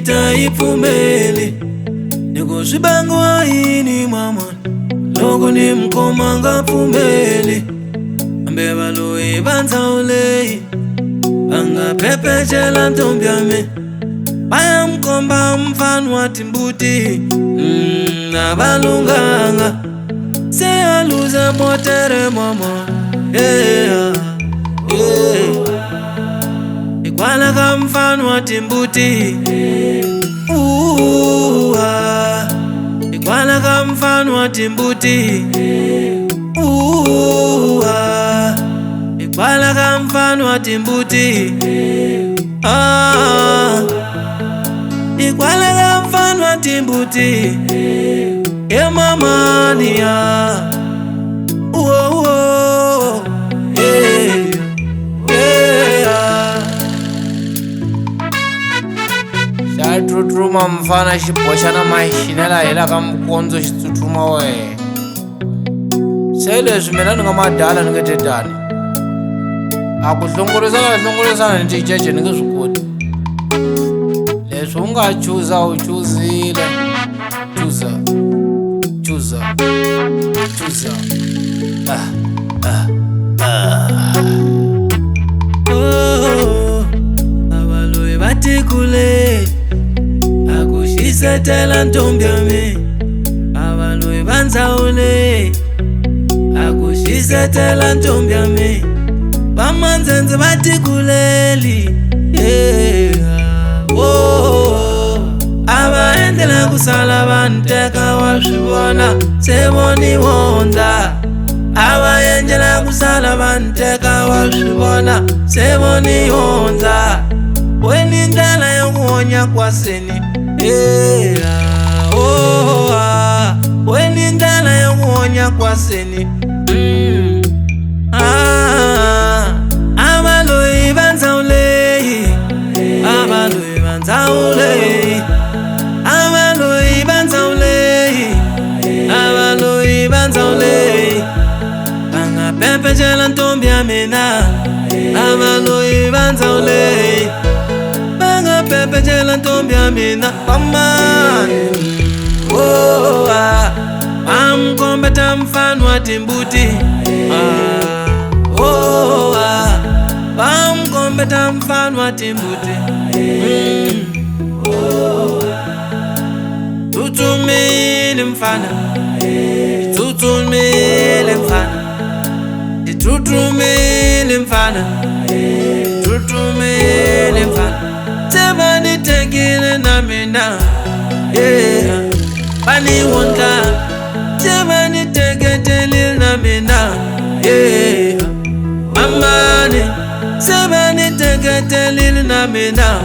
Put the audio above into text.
Ita ipumeli Niko shibangwa ini mama Logo ni mkomanga pumeli Ambeba lui banza ulei Anga pepe chela ntombiame Baya mkomba mfanu wa timbuti Nabalunganga Seya luze motere mama Yeah Ikwala ka mfanu wa timbuti Ikwala ka mfanu wa timbuti Ikwala ka mfanu wa timbuti Ikwala ka mfanu wa timbuti mama niya Truma mfana xiboxana maxinela hela ka mkondzo xitsutsuma wehe se leswi mina ni nga madala ni nga te tani a ku hlongorisana ni ticece ni nge swi koti leswi u nga chuza u chuzile chuza Abaloyi batikule Akushisetela ntombiame Abaloyi banzaule Akushisetela ntombiame Bamanzenze batikuleli Abaendela kusala banteka washibona Seboni wonda Abaendela kusala banteka washibona Seboni wonda Weni ndala yokuonya kwa seni Weni ndala yokuonya kwa seni Abaloyi banzaulei Abaloyi banzaulei Abaloyi banzaulei Abaloyi banzaulei Banga pepe chela ntombiame na Abaloyi banzaulei Banga pepe chela ntombiame na Pamane Amkombeta mfanu wa timbuti Amkombeta mfanu wa timbuti Tutumile mfana Tutumile mfana Tutumile mfana Tutumile mfana Sebani tegile na mina Bani wonda Sebani tegetele na mina Amane Sebani tegetele na mina